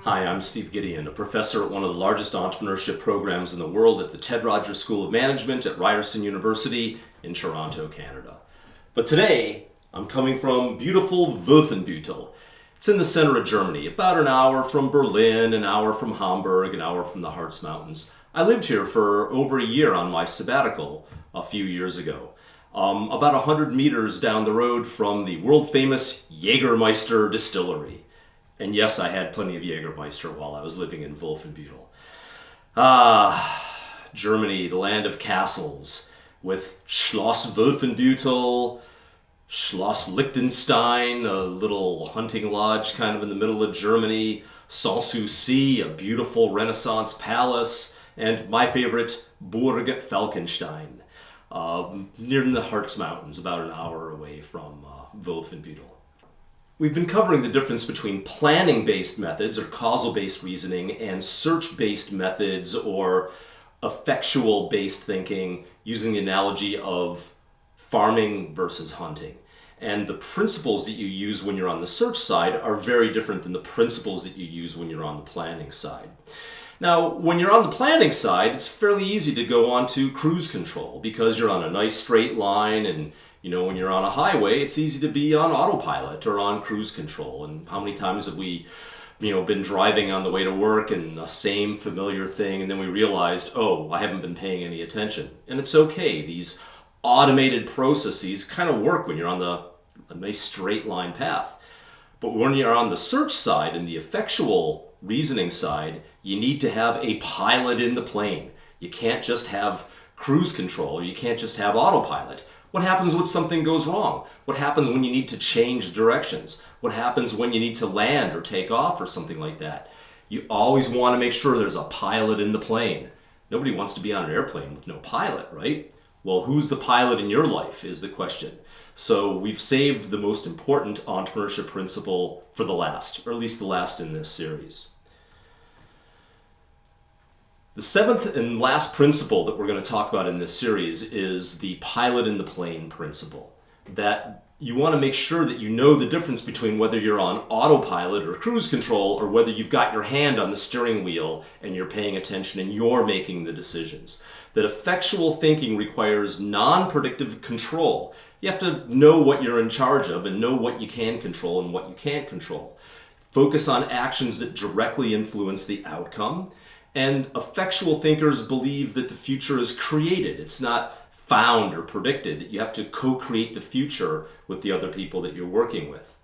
Hi, I'm Steve Gideon, a professor at one of the largest entrepreneurship programs in the world at the Ted Rogers School of Management at Ryerson University in Toronto, Canada. But today, I'm coming from beautiful Wolfenbüttel. It's in the center of Germany, about an hour from Berlin, an hour from Hamburg, an hour from the Harz Mountains. I lived here for over a year on my sabbatical a few years ago. About 100 meters down the road from the world-famous Jägermeister distillery. And yes, I had plenty of Jägermeister while I was living in Wolfenbüttel. Germany, the land of castles, with Schloss Wolfenbüttel, Schloss Liechtenstein, a little hunting lodge kind of in the middle of Germany, Sanssouci, a beautiful Renaissance palace, and my favorite, Burg Falkenstein, near the Harz Mountains, about an hour away from Wolfenbüttel. We've been covering the difference between planning-based methods, or causal-based reasoning, and search-based methods, or effectual-based thinking, using the analogy of farming versus hunting. And the principles that you use when you're on the search side are very different than the principles that you use when you're on the planning side. Now, when you're on the planning side, it's fairly easy to go on to cruise control because you're on a nice straight line, and when you're on a highway, it's easy to be on autopilot or on cruise control. And how many times have we, been driving on the way to work and the same familiar thing, and then we realized, oh, I haven't been paying any attention. And it's okay. These automated processes kind of work when you're on a nice straight line path. But when you're on the search side and the effectual reasoning side, you need to have a pilot in the plane. You can't just have cruise control, or you can't just have autopilot. What happens when something goes wrong? What happens when you need to change directions? What happens when you need to land or take off or something like that? You always want to make sure there's a pilot in the plane. Nobody wants to be on an airplane with no pilot, right? Well, who's the pilot in your life is the question. So we've saved the most important entrepreneurship principle for the last, or at least the last in this series. The seventh and last principle that we're going to talk about in this series is the pilot in the plane principle. That you want to make sure that you know the difference between whether you're on autopilot or cruise control, or whether you've got your hand on the steering wheel and you're paying attention and you're making the decisions. That effectual thinking requires non-predictive control. You have to know what you're in charge of and know what you can control and what you can't control. Focus on actions that directly influence the outcome. And effectual thinkers believe that the future is created. It's not found or predicted. You have to co-create the future with the other people that you're working with.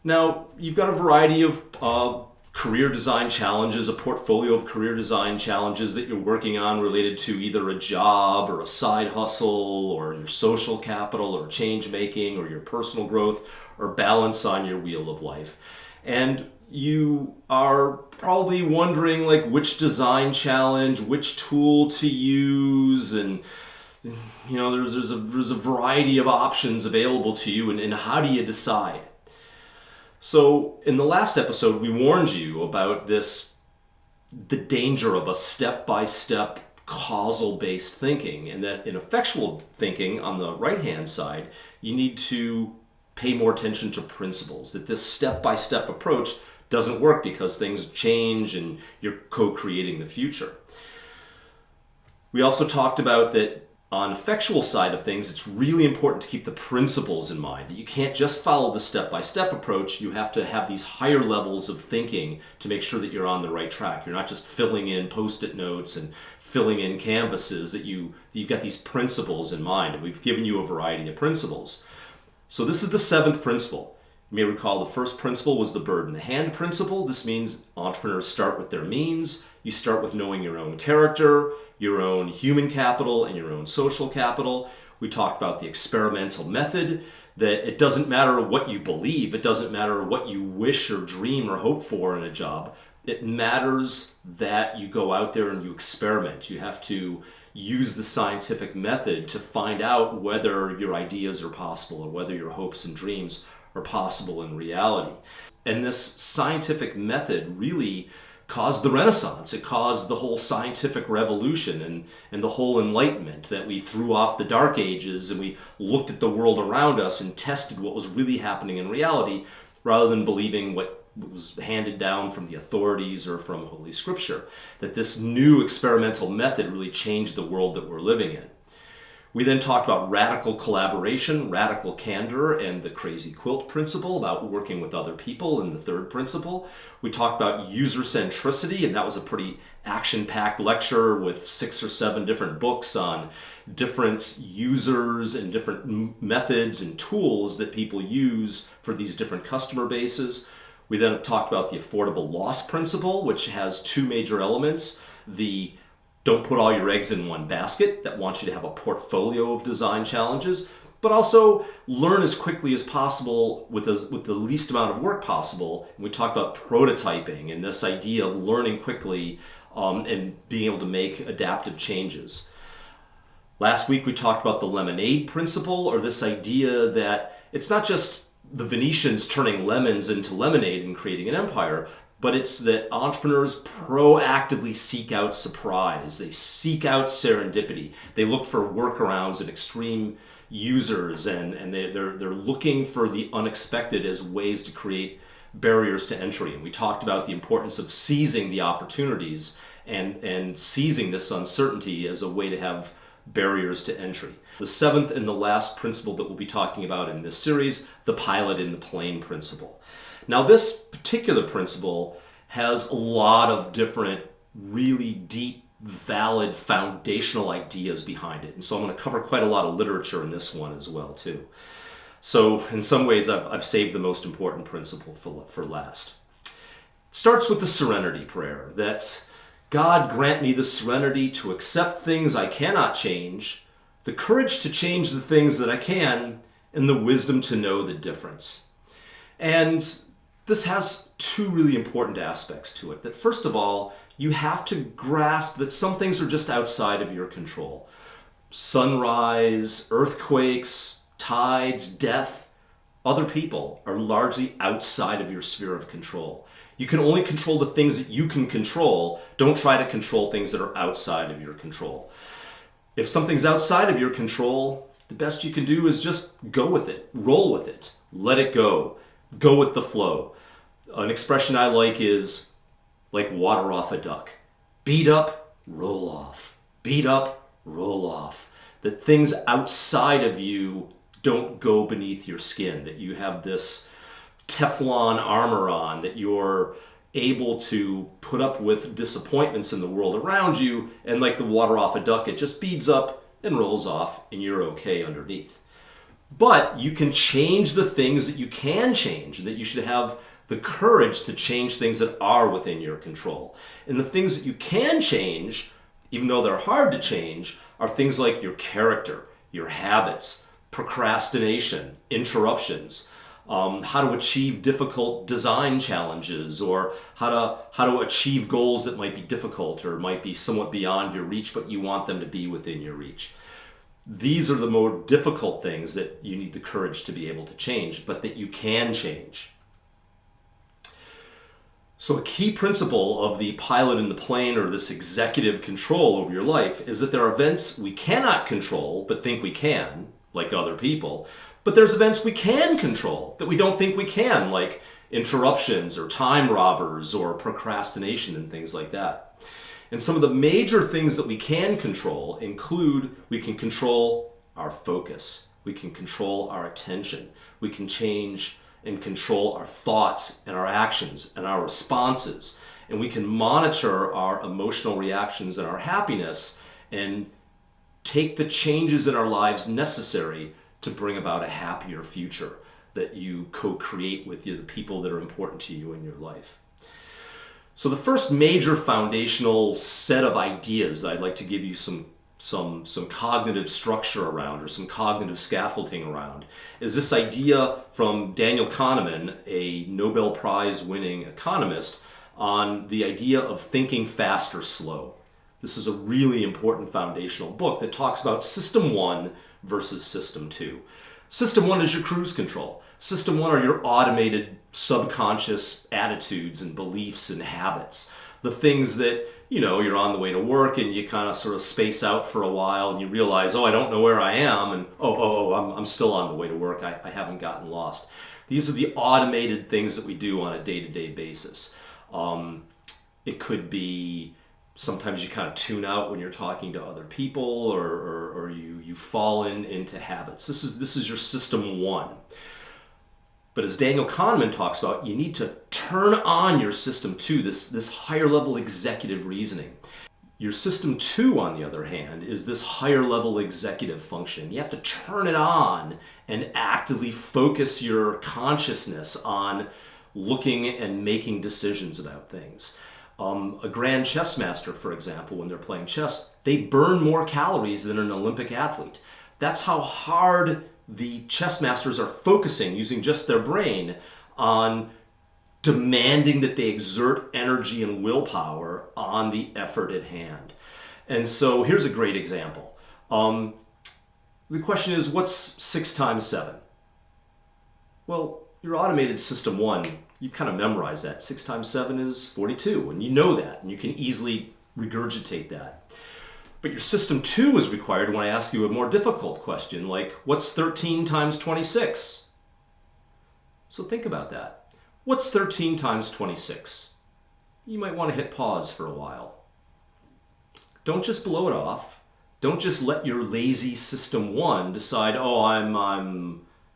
Now, you've got a variety of career design challenges, a portfolio of career design challenges that you're working on related to either a job or a side hustle or your social capital or change making or your personal growth or balance on your wheel of life. And you are probably wondering which design challenge, which tool to use, and there's a variety of options available to you, and how do you decide? So in the last episode, we warned you about the danger of a step-by-step causal-based thinking, and that in effectual thinking on the right-hand side, you need to pay more attention to principles, that this step-by-step approach doesn't work because things change and you're co-creating the future. We also talked about that on effectual side of things, it's really important to keep the principles in mind, that you can't just follow the step-by-step approach. You have to have these higher levels of thinking to make sure that you're on the right track. You're not just filling in Post-it notes and filling in canvases, that you've got these principles in mind, and we've given you a variety of principles. So this is the seventh principle. You may recall the first principle was the bird in the hand principle. This means entrepreneurs start with their means. You start with knowing your own character, your own human capital, and your own social capital. We talked about the experimental method, that it doesn't matter what you believe. It doesn't matter what you wish or dream or hope for in a job. It matters that you go out there and you experiment. You have to use the scientific method to find out whether your ideas are possible or whether your hopes and dreams are possible in reality. And this scientific method really caused the Renaissance. It caused the whole scientific revolution and the whole Enlightenment, that we threw off the Dark Ages and we looked at the world around us and tested what was really happening in reality rather than believing what was handed down from the authorities or from Holy Scripture, that this new experimental method really changed the world that we're living in. We then talked about radical collaboration, radical candor, and the crazy quilt principle about working with other people in the third principle. We talked about user centricity, and that was a pretty action-packed lecture with 6 or 7 different books on different users and different methods and tools that people use for these different customer bases. We then talked about the affordable loss principle, which has 2 major elements. The don't put all your eggs in one basket, that wants you to have a portfolio of design challenges, but also learn as quickly as possible with the least amount of work possible. And we talked about prototyping and this idea of learning quickly and being able to make adaptive changes. Last week we talked about the lemonade principle, or this idea that it's not just the Venetians turning lemons into lemonade and creating an empire, but it's that entrepreneurs proactively seek out surprise. They seek out serendipity. They look for workarounds and extreme users, and they're looking for the unexpected as ways to create barriers to entry. And we talked about the importance of seizing the opportunities and seizing this uncertainty as a way to have barriers to entry. The 7th and the last principle that we'll be talking about in this series, the pilot in the plane principle. Now, this particular principle has a lot of different really deep, valid, foundational ideas behind it. And so I'm going to cover quite a lot of literature in this one as well, too. So in some ways, I've saved the most important principle for last. It starts with the Serenity prayer. That's, God, grant me the serenity to accept things I cannot change, the courage to change the things that I can, and the wisdom to know the difference. And this has 2 really important aspects to it. That first of all, you have to grasp that some things are just outside of your control. Sunrise, earthquakes, tides, death, other people are largely outside of your sphere of control. You can only control the things that you can control. Don't try to control things that are outside of your control. If something's outside of your control, the best you can do is just go with it, roll with it, let it go with the flow. An expression I like is like water off a duck. Beat up, roll off. Beat up, roll off. That things outside of you don't go beneath your skin, that you have this Teflon armor on, that you're able to put up with disappointments in the world around you, and like the water off a duck, it just beads up and rolls off, and you're okay underneath. But you can change the things that you can change, that you should have the courage to change things that are within your control. And the things that you can change, even though they're hard to change, are things like your character, your habits, procrastination, interruptions, how to achieve difficult design challenges, or how to achieve goals that might be difficult or might be somewhat beyond your reach, but you want them to be within your reach. These are the more difficult things that you need the courage to be able to change, but that you can change. So a key principle of the pilot in the plane, or this executive control over your life, is that there are events we cannot control but think we can, like other people. But there's events we can control that we don't think we can, like interruptions or time robbers or procrastination and things like that. And some of the major things that we can control include, we can control our focus, we can control our attention, we can change and control our thoughts and our actions and our responses. And we can monitor our emotional reactions and our happiness and take the changes in our lives necessary to bring about a happier future that you co-create with the people that are important to you in your life. So the first major foundational set of ideas that I'd like to give you some cognitive structure around, or some cognitive scaffolding around, is this idea from Daniel Kahneman, a Nobel Prize winning economist, on the idea of thinking fast or slow. This is a really important foundational book that talks about System 1 versus System 2. System 1 is your cruise control. System 1 are your automated subconscious attitudes and beliefs and habits. the things that, you're on the way to work and you kind of sort of space out for a while and you realize, I don't know where I am, and I'm still on the way to work. I haven't gotten lost. These are the automated things that we do on a day-to-day basis. It could be sometimes you kind of tune out when you're talking to other people, or you fall into habits. This is your system one. But as Daniel Kahneman talks about, you need to turn on your system two, this higher level executive reasoning. Your system two, on the other hand, is this higher level executive function. You have to turn it on and actively focus your consciousness on looking and making decisions about things. A grand chess master, for example, when they're playing chess, they burn more calories than an Olympic athlete. That's how hard the chess masters are focusing, using just their brain, on demanding that they exert energy and willpower on the effort at hand. And so here's a great example. The question is, what's 6 times 7? Well, your automated system one, you kind of memorize that. 6 times 7 is 42, and you know that, and you can easily regurgitate that. But your system two is required when I ask you a more difficult question, like, what's 13 times 26? So think about that. What's 13 times 26? You might want to hit pause for a while. Don't just blow it off. Don't just let your lazy system one decide, I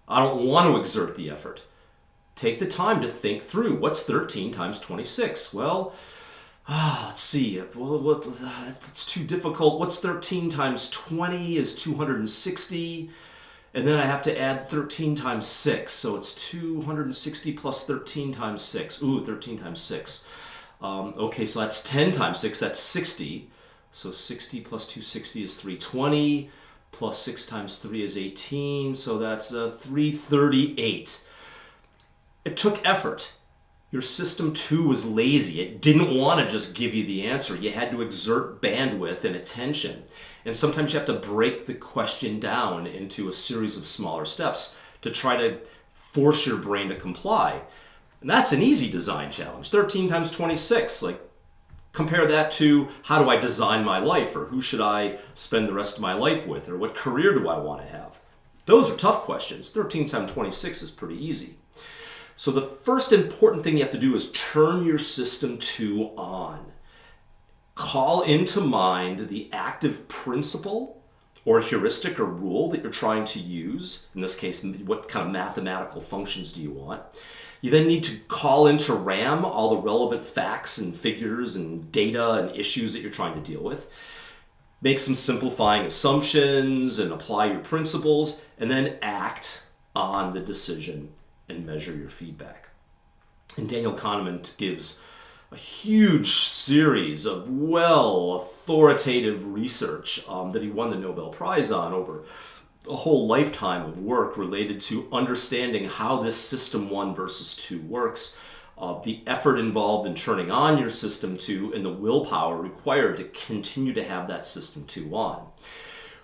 don't want to exert the effort. Take the time to think through, what's 13 times 26? Well, let's see. It's too difficult. What's 13 times 20 is 260. And then I have to add 13 times 6. So it's 260 plus 13 times 6. 13 times 6. Okay, so that's 10 times 6. That's 60. So 60 plus 260 is 320. Plus 6 times 3 is 18. So that's 338. It took effort. Your system two was lazy. It didn't want to just give you the answer. You had to exert bandwidth and attention. And sometimes you have to break the question down into a series of smaller steps to try to force your brain to comply. And that's an easy design challenge. 13 times 26. Compare that to, how do I design my life? Or who should I spend the rest of my life with? Or what career do I want to have? Those are tough questions. 13 times 26 is pretty easy. So the first important thing you have to do is turn your system two on. Call into mind the active principle or heuristic or rule that you're trying to use. In this case, what kind of mathematical functions do you want? You then need to call into RAM all the relevant facts and figures and data and issues that you're trying to deal with. Make some simplifying assumptions and apply your principles, and then act on the decision and measure your feedback. And Daniel Kahneman gives a huge series of authoritative research that he won the Nobel Prize on over a whole lifetime of work related to understanding how this system one versus two works, the effort involved in turning on your system two, and the willpower required to continue to have that system two on.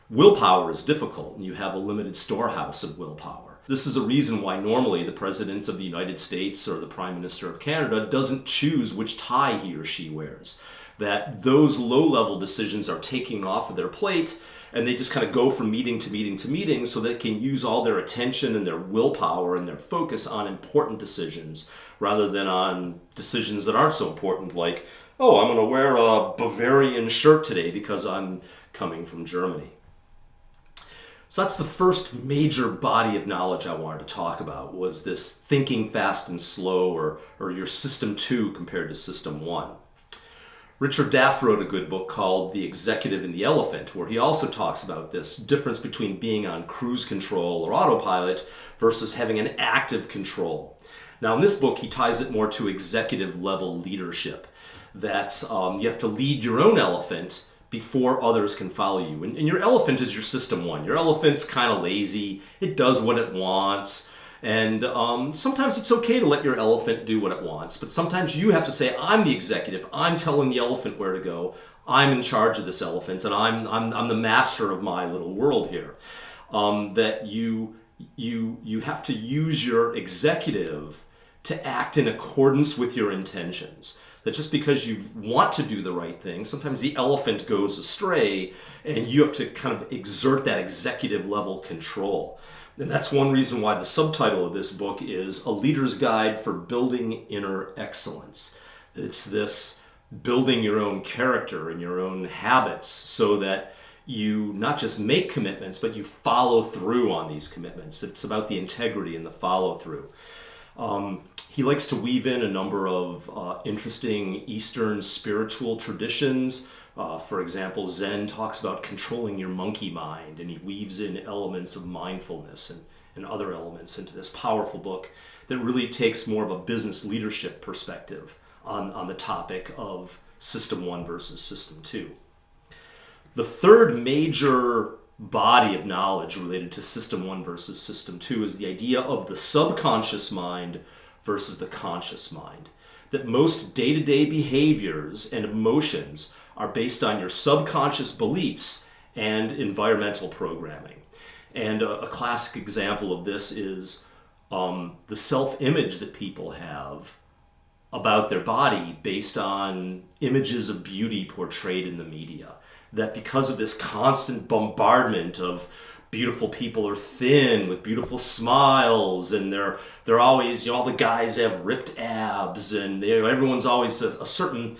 Willpower is difficult, and you have a limited storehouse of willpower. This is a reason why normally the President of the United States or the Prime Minister of Canada doesn't choose which tie he or she wears. That those low-level decisions are taken off of their plate, and they just kind of go from meeting to meeting to meeting so they can use all their attention and their willpower and their focus on important decisions rather than on decisions that aren't so important, like, I'm going to wear a Bavarian shirt today because I'm coming from Germany. So that's the first major body of knowledge I wanted to talk about, was this thinking fast and slow, or your system two compared to system one. Richard Daft wrote a good book called The Executive and the Elephant, where he also talks about this difference between being on cruise control or autopilot versus having an active control. Now in this book, he ties it more to executive level leadership, that you have to lead your own elephant before others can follow you. And your elephant is your system one. Your elephant's kind of lazy. It does what it wants. And sometimes it's okay to let your elephant do what it wants. But sometimes you have to say, I'm the executive. I'm telling the elephant where to go. I'm in charge of this elephant. And I'm the master of my little world here. That you have to use your executive to act in accordance with your intentions. that just because you want to do the right thing, sometimes the elephant goes astray and you have to kind of exert that executive level control. And that's one reason why the subtitle of this book is A Leader's Guide for Building Inner Excellence. It's this building your own character and your own habits so that you not just make commitments, but you follow through on these commitments. It's about the integrity and the follow through. He likes to weave in a number of interesting Eastern spiritual traditions. For example, Zen talks about controlling your monkey mind, and he weaves in elements of mindfulness and other elements into this powerful book that really takes more of a business leadership perspective on the topic of System 1 versus System 2. The third major body of knowledge related to System 1 versus System 2 is the idea of the subconscious mind versus the conscious mind. That most day-to-day behaviors and emotions are based on your subconscious beliefs and environmental programming. And a classic example of this is the self-image that people have about their body based on images of beauty portrayed in the media. That because of this constant bombardment of beautiful people are thin with beautiful smiles, and they're always, all the guys have ripped abs, and everyone's always a certain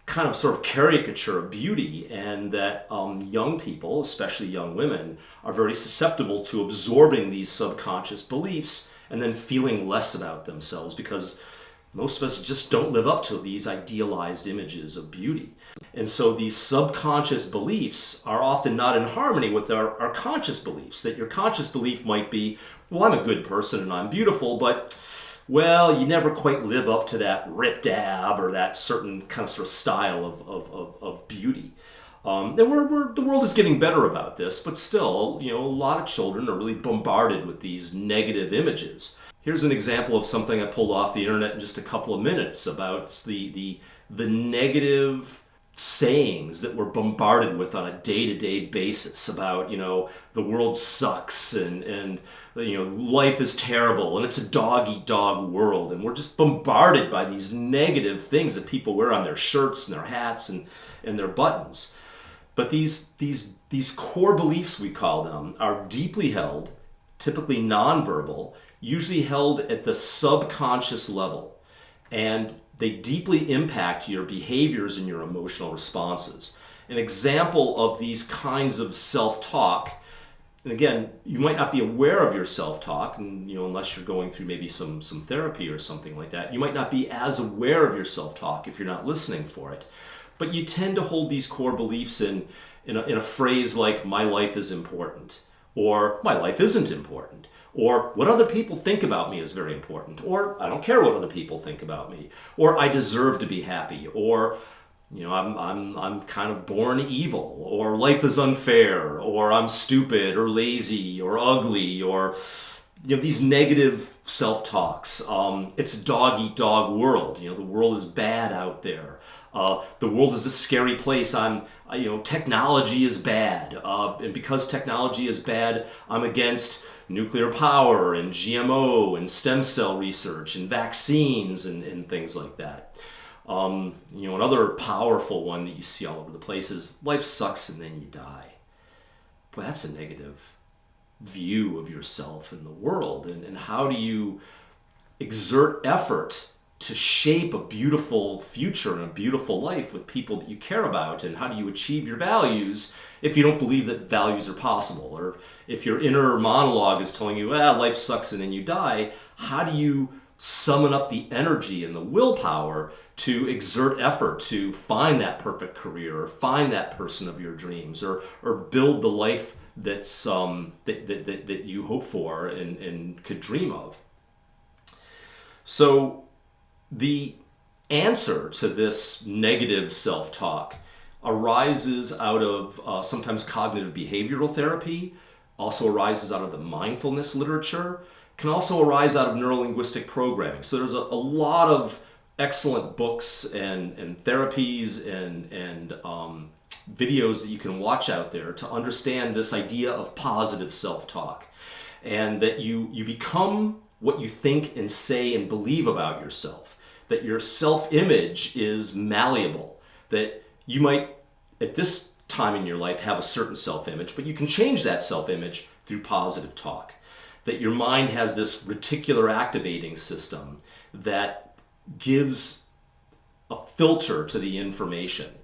kind of sort of caricature of beauty, and that young people, especially young women, are very susceptible to absorbing these subconscious beliefs and then feeling less about themselves because most of us just don't live up to these idealized images of beauty. And so these subconscious beliefs are often not in harmony with our conscious beliefs. That your conscious belief might be, well, I'm a good person and I'm beautiful, but, well, you never quite live up to that ripped ab or that certain kind of sort of style of beauty. And the world is getting better about this, but still, a lot of children are really bombarded with these negative images. Here's an example of something I pulled off the internet in just a couple of minutes about the negative sayings that we're bombarded with on a day-to-day basis about, the world sucks and life is terrible and it's a dog-eat-dog world. And we're just bombarded by these negative things that people wear on their shirts and their hats and their buttons. But these core beliefs, we call them, are deeply held, typically nonverbal, usually held at the subconscious level, and they deeply impact your behaviors and your emotional responses. An example of these kinds of self-talk, and again, you might not be aware of your self-talk, and unless you're going through maybe some therapy or something like that, you might not be as aware of your self-talk if you're not listening for it. But you tend to hold these core beliefs in a phrase like, my life is important, or my life isn't important, or what other people think about me is very important, or I don't care what other people think about me, or I deserve to be happy, or I'm kind of born evil, or life is unfair, or I'm stupid, or lazy, or ugly, or these negative self-talks. It's a dog-eat-dog world. The world is bad out there. The world is a scary place. Technology is bad, and because technology is bad, I'm against nuclear power and GMO and stem cell research and vaccines and things like that. Another powerful one that you see all over the place is life sucks and then you die. Boy, that's a negative view of yourself and the world. And how do you exert effort to shape a beautiful future and a beautiful life with people that you care about? And how do you achieve your values if you don't believe that values are possible? Or if your inner monologue is telling you, life sucks and then you die, how do you summon up the energy and the willpower to exert effort to find that perfect career or find that person of your dreams or build the life that's that you hope for and could dream of? So the answer to this negative self-talk arises out of sometimes cognitive behavioral therapy, also arises out of the mindfulness literature, can also arise out of neurolinguistic programming. So there's a lot of excellent books and therapies and videos that you can watch out there to understand this idea of positive self-talk, and that you become what you think and say and believe about yourself. that your self-image is malleable, that you might, at this time in your life, have a certain self-image, but you can change that self-image through positive talk. That your mind has this reticular activating system that gives a filter to the information.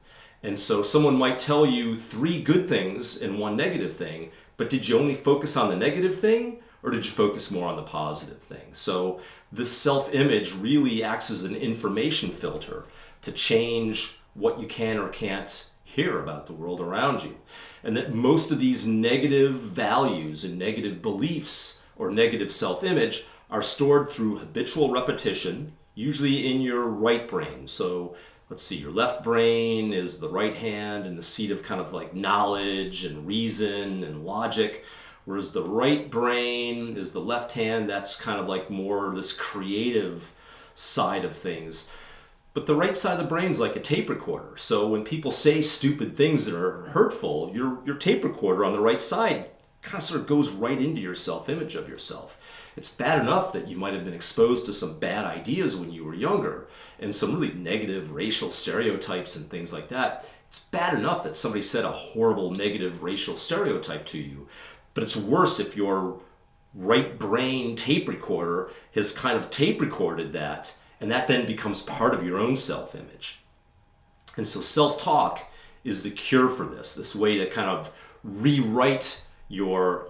And so someone might tell you 3 good things and 1 negative thing, but did you only focus on the negative thing, or did you focus more on the positive thing? So this self-image really acts as an information filter to change what you can or can't hear about the world around you. And that most of these negative values and negative beliefs or negative self-image are stored through habitual repetition, usually in your right brain. So let's see, your left brain is the right hand and the seat of kind of like knowledge and reason and logic, whereas the right brain is the left hand. That's kind of like more this creative side of things. But the right side of the brain is like a tape recorder. So when people say stupid things that are hurtful, your tape recorder on the right side kind of sort of goes right into your self-image of yourself. It's bad enough that you might have been exposed to some bad ideas when you were younger and some really negative racial stereotypes and things like that. It's bad enough that somebody said a horrible negative racial stereotype to you, but it's worse if your right brain tape recorder has kind of tape recorded that, and that then becomes part of your own self-image. And so self-talk is the cure for this way to kind of rewrite your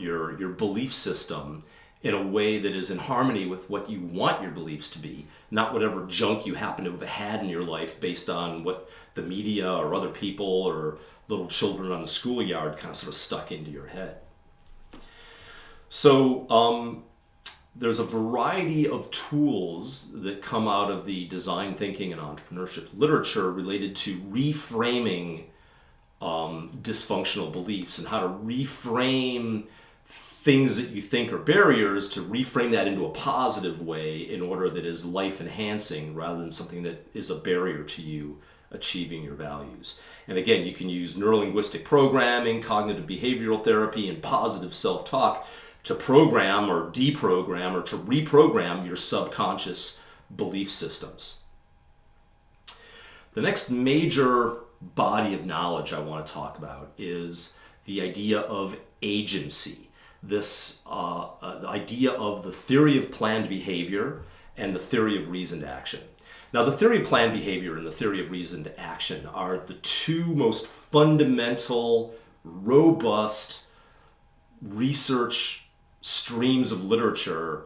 belief system in a way that is in harmony with what you want your beliefs to be, not whatever junk you happen to have had in your life based on what the media or other people or little children on the schoolyard kind of sort of stuck into your head. So there's a variety of tools that come out of the design thinking and entrepreneurship literature related to reframing dysfunctional beliefs and how to reframe things that you think are barriers, to reframe that into a positive way in order that is life enhancing rather than something that is a barrier to you achieving your values. And again, you can use neurolinguistic programming, cognitive behavioral therapy, and positive self-talk to program or deprogram or to reprogram your subconscious belief systems. The next major body of knowledge I want to talk about is the idea of agency. This idea of the theory of planned behavior and the theory of reasoned action. Now, the theory of planned behavior and the theory of reasoned action are the 2 most fundamental, robust research streams of literature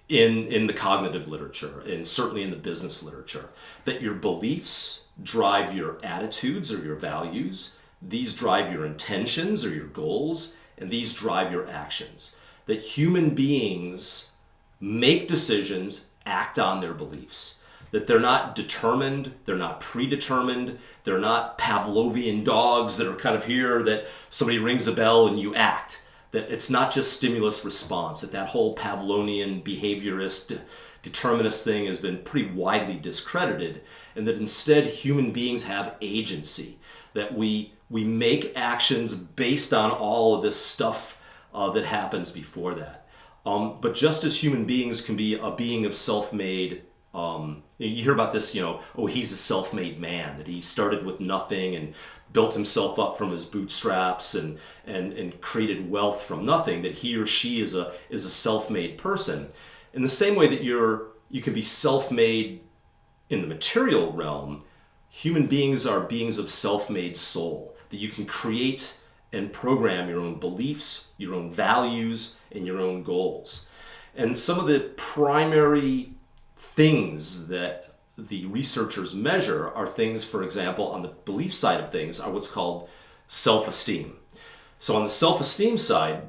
in the cognitive literature, and certainly in the business literature. That your beliefs drive your attitudes or your values, these drive your intentions or your goals, and these drive your actions. That human beings make decisions, act on their beliefs. That they're not determined, they're not predetermined, they're not Pavlovian dogs that are kind of here that somebody rings a bell and you act. That it's not just stimulus response, that whole Pavlovian behaviorist determinist thing has been pretty widely discredited, and that instead human beings have agency. That we make actions based on all of this stuff that happens before that. But just as human beings can be a being of self-made, you hear about this, he's a self-made man, that he started with nothing and built himself up from his bootstraps and created wealth from nothing, that he or she is a self-made person. In the same way that you can be self-made in the material realm, human beings are beings of self-made soul, that you can create and program your own beliefs, your own values, and your own goals. And some of the primary things that the researchers measure are things, for example, on the belief side of things, are what's called self-esteem. So on the self-esteem side,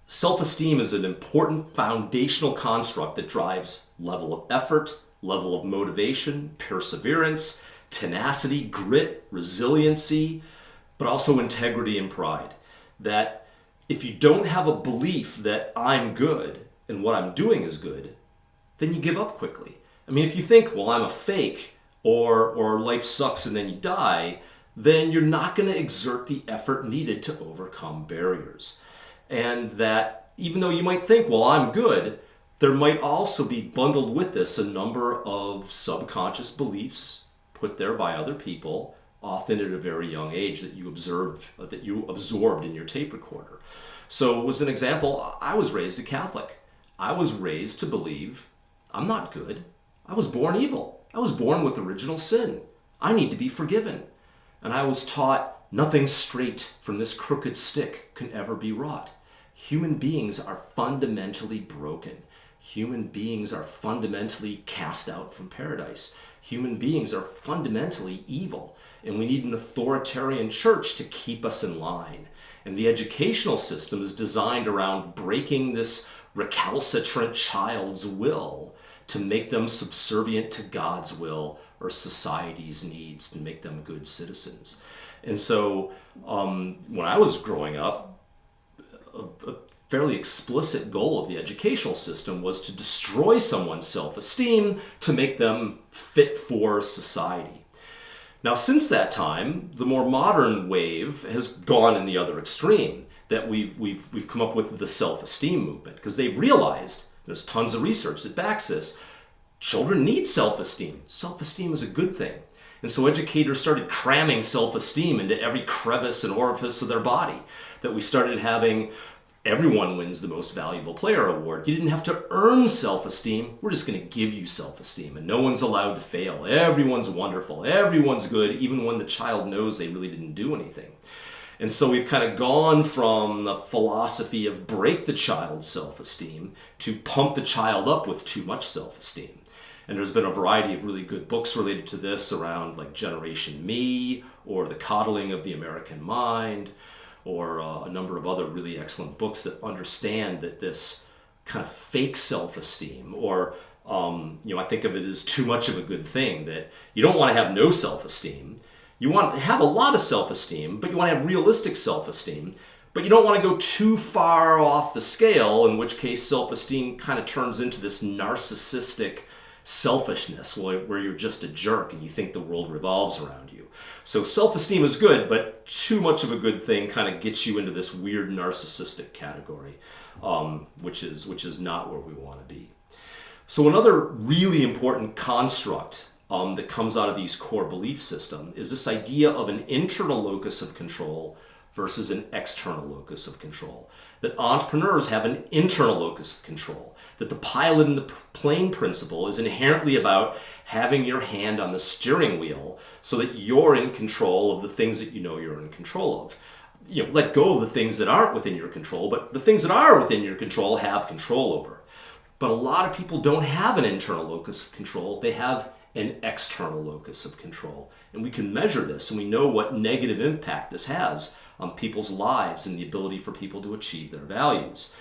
self-esteem is an important foundational construct that drives level of effort, level of motivation, perseverance, tenacity, grit, resiliency, but also integrity and pride. That if you don't have a belief that I'm good and what I'm doing is good, then you give up quickly. I mean, if you think, well, I'm a fake, or life sucks and then you die, then you're not going to exert the effort needed to overcome barriers. And that even though you might think, well, I'm good, There might also be bundled with this a number of subconscious beliefs put there by other people, often at a very young age, that you absorbed in your tape recorder. So as an example, I was raised a Catholic. I was raised to believe I'm not good. I was born evil. I was born with original sin. I need to be forgiven. And I was taught nothing straight from this crooked stick can ever be wrought. Human beings are fundamentally broken. Human beings are fundamentally cast out from paradise. Human beings are fundamentally evil, and we need an authoritarian church to keep us in line. And the educational system is designed around breaking this recalcitrant child's will to make them subservient to God's will or society's needs to make them good citizens. And so when I was growing up, a fairly explicit goal of the educational system was to destroy someone's self-esteem to make them fit for society. Now, since that time, the more modern wave has gone in the other extreme, that we've come up with the self-esteem movement, because they've realized, there's tons of research that backs this, children need self-esteem. Self-esteem is a good thing. And so educators started cramming self-esteem into every crevice and orifice of their body, that we started having everyone wins the most valuable player award. You didn't have to earn self-esteem. We're just going to give you self-esteem, and no one's allowed to fail. Everyone's wonderful. Everyone's good, even when the child knows they really didn't do anything. And so we've kind of gone from the philosophy of break the child's self-esteem to pump the child up with too much self-esteem. And there's been a variety of really good books related to this around like Generation Me or The Coddling of the American Mind, or a number of other really excellent books that understand that this kind of fake self-esteem, or I think of it as too much of a good thing, that you don't want to have no self-esteem. You want to have a lot of self-esteem, but you want to have realistic self-esteem, but you don't want to go too far off the scale, in which case self-esteem kind of turns into this narcissistic selfishness where you're just a jerk and you think the world revolves around you. So self-esteem is good, but too much of a good thing kind of gets you into this weird narcissistic category, which is not where we want to be. So another really important construct that comes out of these core belief system is this idea of an internal locus of control versus an external locus of control. That entrepreneurs have an internal locus of control. That the pilot in the plane principle is inherently about having your hand on the steering wheel so that you're in control of the things that you know you're in control of. Let go of the things that aren't within your control, but the things that are within your control have control over. But a lot of people don't have an internal locus of control. They have an external locus of control. And we can measure this, and we know what negative impact this has on people's lives and the ability for people to achieve their values.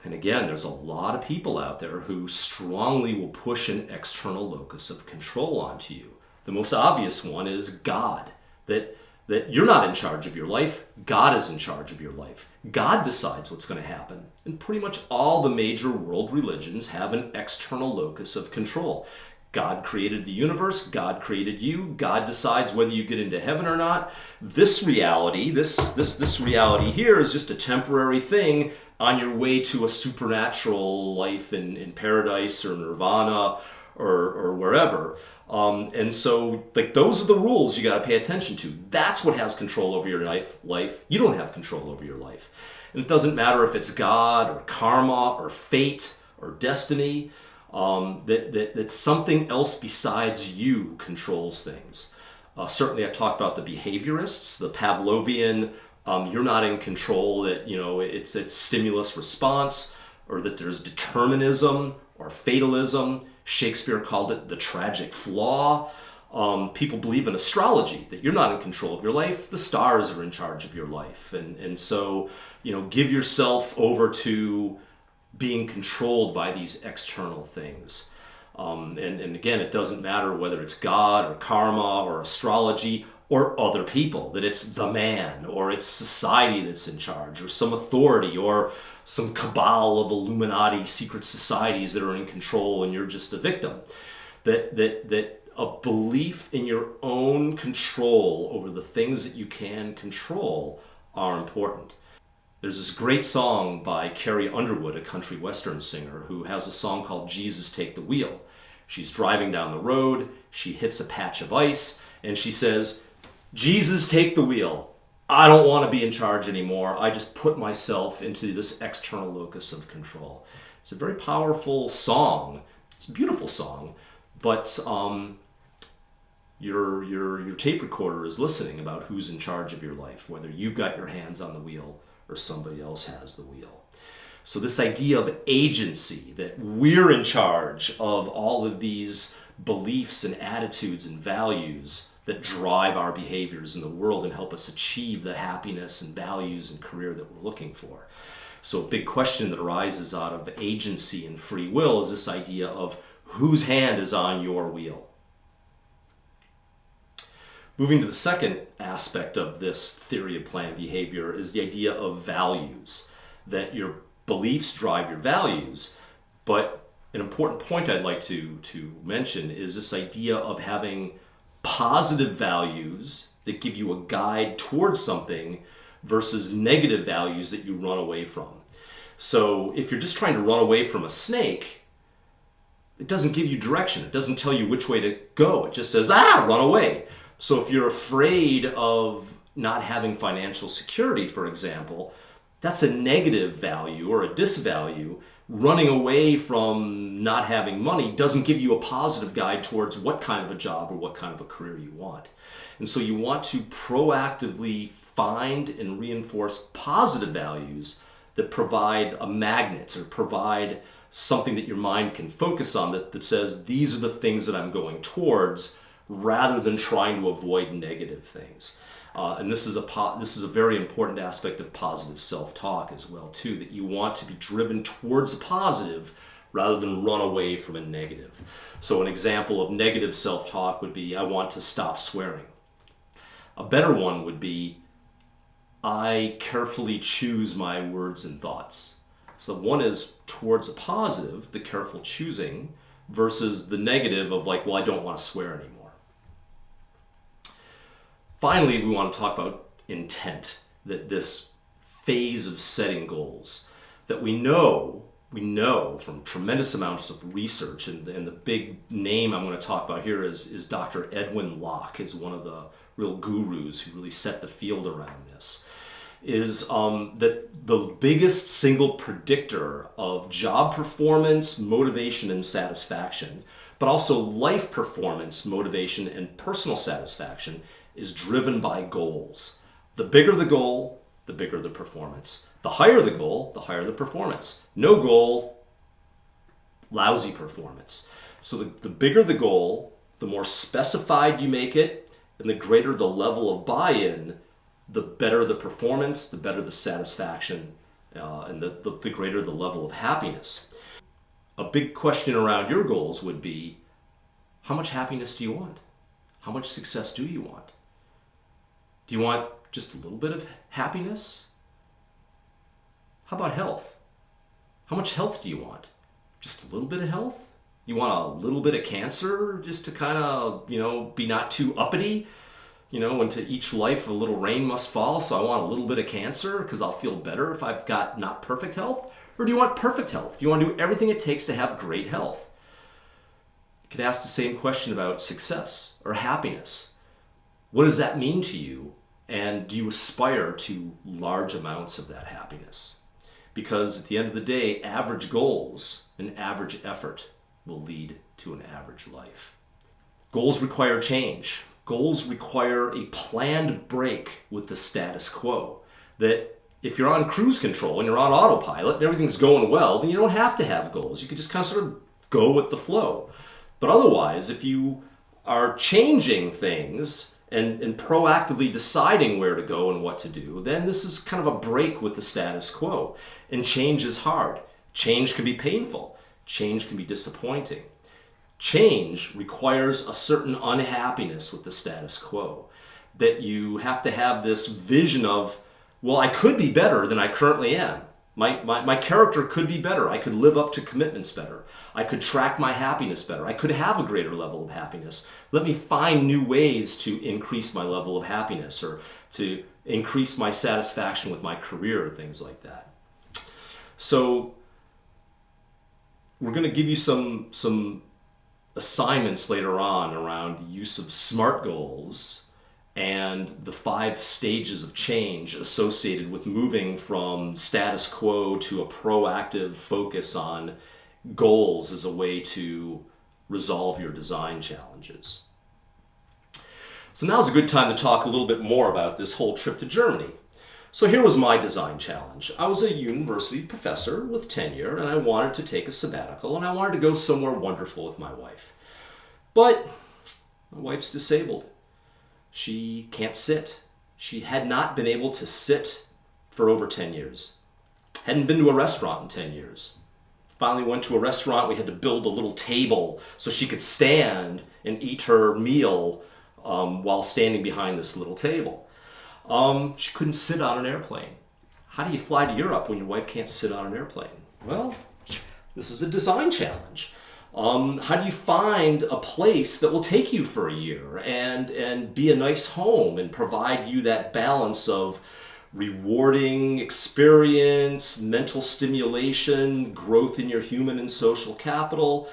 And again, there's a lot of people out there who strongly will push an external locus of control onto you. The most obvious one is God, that you're not in charge of your life. God is in charge of your life. God decides what's going to happen. And pretty much all the major world religions have an external locus of control. God created the universe. God created you. God decides whether you get into heaven or not. This reality, this reality here is just a temporary thing on your way to a supernatural life in paradise or nirvana or wherever. And so those are the rules you got to pay attention to. That's what has control over your life. You don't have control over your life. And it doesn't matter if it's God or karma or fate or destiny. That something else besides you controls things. Certainly I talked about the behaviorists, the Pavlovian, you're not in control, that it's stimulus response, or that there's determinism or fatalism. Shakespeare called it the tragic flaw. People believe in astrology, that you're not in control of your life, the stars are in charge of your life. And so, give yourself over to being controlled by these external things. And again, it doesn't matter whether it's God or karma or astrology or other people, that it's the man or it's society that's in charge or some authority or some cabal of Illuminati secret societies that are in control and you're just a victim. That a belief in your own control over the things that you can control are important. There's this great song by Carrie Underwood, a country western singer, who has a song called Jesus Take the Wheel. She's driving down the road, she hits a patch of ice, and she says, Jesus, take the wheel. I don't want to be in charge anymore. I just put myself into this external locus of control. It's a very powerful song. It's a beautiful song, but your tape recorder is listening about who's in charge of your life, whether you've got your hands on the wheel or somebody else has the wheel. So this idea of agency, that we're in charge of all of these beliefs and attitudes and values that drive our behaviors in the world and help us achieve the happiness and values and career that we're looking for. So a big question that arises out of agency and free will is this idea of whose hand is on your wheel. Moving to the second aspect of this theory of planned behavior is the idea of values, that your beliefs drive your values. But an important point I'd like to mention is this idea of having positive values that give you a guide towards something versus negative values that you run away from. So if you're just trying to run away from a snake, it doesn't give you direction. It doesn't tell you which way to go. It just says, run away. So if you're afraid of not having financial security, for example, that's a negative value or a disvalue. Running away from not having money doesn't give you a positive guide towards what kind of a job or what kind of a career you want. And so you want to proactively find and reinforce positive values that provide a magnet or provide something that your mind can focus on that says, these are the things that I'm going towards, rather than trying to avoid negative things. And this is a very important aspect of positive self-talk as well, too, that you want to be driven towards the positive rather than run away from a negative. So an example of negative self-talk would be, I want to stop swearing. A better one would be, I carefully choose my words and thoughts. So one is towards a positive, the careful choosing, versus the negative of like, well, I don't want to swear anymore. Finally, we want to talk about intent, that this phase of setting goals, that we know from tremendous amounts of research, and the big name I'm going to talk about here is Dr. Edwin Locke, is one of the real gurus who really set the field around this, is that the biggest single predictor of job performance, motivation, and satisfaction, but also life performance, motivation, and personal satisfaction is driven by goals. The bigger the goal, the bigger the performance. The higher the goal, the higher the performance. No goal, lousy performance. So the bigger the goal, the more specified you make it, and the greater the level of buy-in, the better the performance, the better the satisfaction, and the greater the level of happiness. A big question around your goals would be, how much happiness do you want? How much success do you want? Do you want just a little bit of happiness? How about health? How much health do you want? Just a little bit of health? You want a little bit of cancer just to kind of, be not too uppity? Into each life a little rain must fall, so I want a little bit of cancer because I'll feel better if I've got not perfect health? Or do you want perfect health? Do you want to do everything it takes to have great health? You could ask the same question about success or happiness. What does that mean to you? And do you aspire to large amounts of that happiness? Because at the end of the day, average goals and average effort will lead to an average life. Goals require change. Goals require a planned break with the status quo. That if you're on cruise control and you're on autopilot and everything's going well, then you don't have to have goals. You can just kind of sort of go with the flow. But otherwise, if you are changing things and proactively deciding where to go and what to do, then this is kind of a break with the status quo. And change is hard. Change can be painful. Change can be disappointing. Change requires a certain unhappiness with the status quo. That you have to have this vision of, well, I could be better than I currently am. My character could be better. I could live up to commitments better. I could track my happiness better. I could have a greater level of happiness. Let me find new ways to increase my level of happiness or to increase my satisfaction with my career, things like that. So we're going to give you some assignments later on around the use of SMART goals and the 5 stages of change associated with moving from status quo to a proactive focus on goals as a way to resolve your design challenges. So now's a good time to talk a little bit more about this whole trip to Germany. So here was my design challenge. I was a university professor with tenure, and I wanted to take a sabbatical, and I wanted to go somewhere wonderful with my wife. But my wife's disabled. She can't sit. She had not been able to sit for over 10 years. Hadn't been to a restaurant in 10 years. Finally went to a restaurant. We had to build a little table so she could stand and eat her meal while standing behind this little table. She couldn't sit on an airplane. How do you fly to Europe when your wife can't sit on an airplane? Well, this is a design challenge. How do you find a place that will take you for a year and be a nice home and provide you that balance of rewarding experience, mental stimulation, growth in your human and social capital?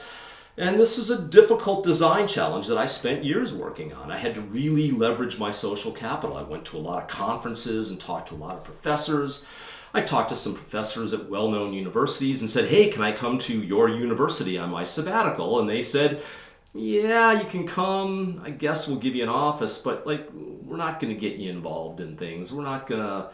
And this was a difficult design challenge that I spent years working on. I had to really leverage my social capital. I went to a lot of conferences and talked to a lot of professors. I talked to some professors at well-known universities and said, hey, can I come to your university on my sabbatical? And they said, yeah, you can come. I guess we'll give you an office, but we're not going to get you involved in things. We're not going to,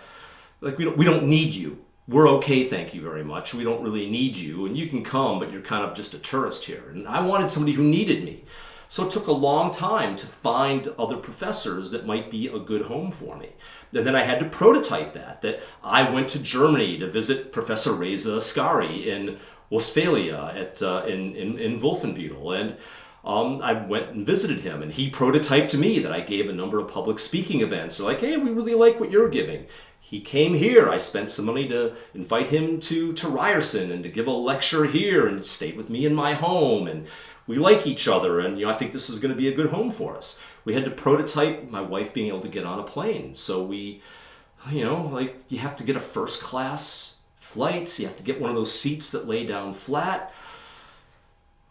we don't need you. We're okay, thank you very much. We don't really need you, and you can come, but you're kind of just a tourist here. And I wanted somebody who needed me. So it took a long time to find other professors that might be a good home for me. And then I had to prototype that I went to Germany to visit Professor Reza Asghari in Westphalia in Wolfenbüttel. And I went and visited him, and he prototyped to me that I gave a number of public speaking events. They're like, hey, we really like what you're giving. He came here. I spent some money to invite him to Ryerson and to give a lecture here and stayed with me in my home. And we like each other, and I think this is going to be a good home for us. We had to prototype my wife being able to get on a plane. So we, you have to get a first class flight. So you have to get one of those seats that lay down flat.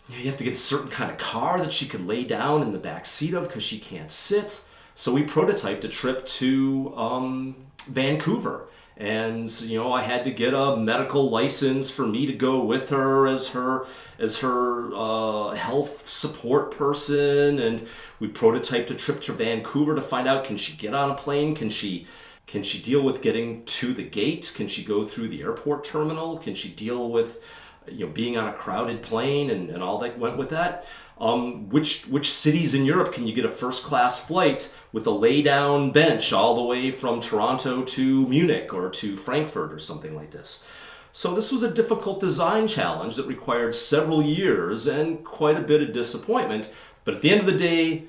You have to get a certain kind of car that she can lay down in the back seat of because she can't sit. So we prototyped a trip to Vancouver. And, I had to get a medical license for me to go with her as her health support person. And we prototyped a trip to Vancouver to find out, can she get on a plane? Can she deal with getting to the gate? Can she go through the airport terminal? Can she deal with being on a crowded plane and all that went with that? Which cities in Europe can you get a first class flight with a lay down bench all the way from Toronto to Munich or to Frankfurt or something like this? So this was a difficult design challenge that required several years and quite a bit of disappointment. But at the end of the day,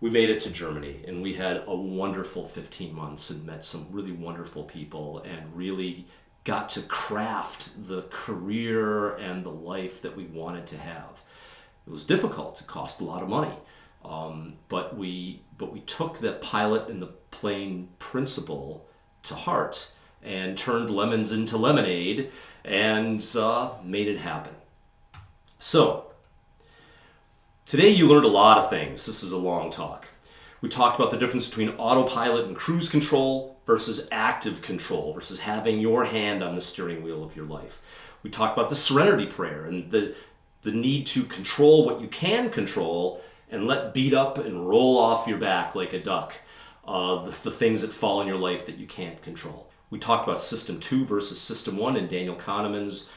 we made it to Germany, and we had a wonderful 15 months and met some really wonderful people and really got to craft the career and the life that we wanted to have. It was difficult. It cost a lot of money. But we took the pilot and the plane principle to heart and turned lemons into lemonade and made it happen. So, today you learned a lot of things. This is a long talk. We talked about the difference between autopilot and cruise control versus active control versus having your hand on the steering wheel of your life. We talked about the Serenity prayer and the need to control what you can control and let beat up and roll off your back like a duck the things that fall in your life that you can't control. We talked about System 2 versus System 1 in Daniel Kahneman's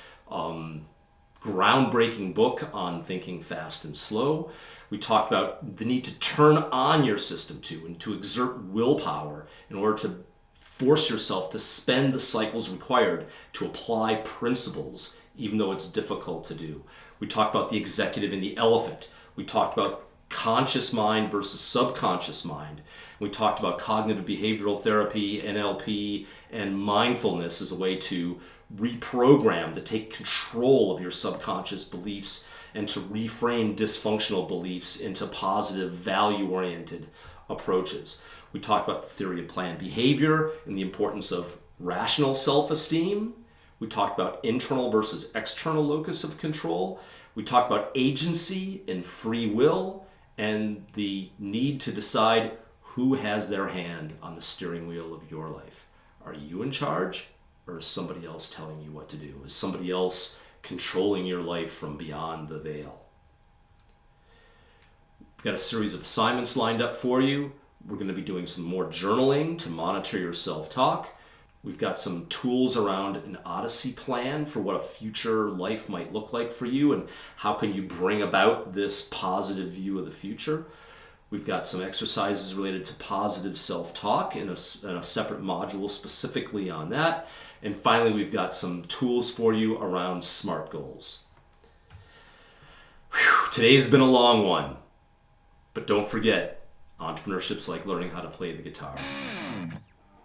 groundbreaking book on thinking fast and slow. We talked about the need to turn on your System 2 and to exert willpower in order to force yourself to spend the cycles required to apply principles, even though it's difficult to do. We talked about the executive and the elephant. We talked about conscious mind versus subconscious mind. We talked about cognitive behavioral therapy, NLP, and mindfulness as a way to reprogram, to take control of your subconscious beliefs and to reframe dysfunctional beliefs into positive, value-oriented approaches. We We talked about the theory of planned behavior and the importance of rational self-esteem. We talked about internal versus external locus of control. We talked about agency and free will and the need to decide who has their hand on the steering wheel of your life. Are you in charge, or is somebody else telling you what to do? Is somebody else controlling your life from beyond the veil? We've got a series of assignments lined up for you. We're going to be doing some more journaling to monitor your self-talk. We've got some tools around an Odyssey plan for what a future life might look like for you and how can you bring about this positive view of the future. We've got some exercises related to positive self-talk in a separate module specifically on that. And finally, we've got some tools for you around SMART goals. Whew, today's been a long one, but don't forget, entrepreneurship's like learning how to play the guitar.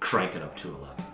Crank it up to 11.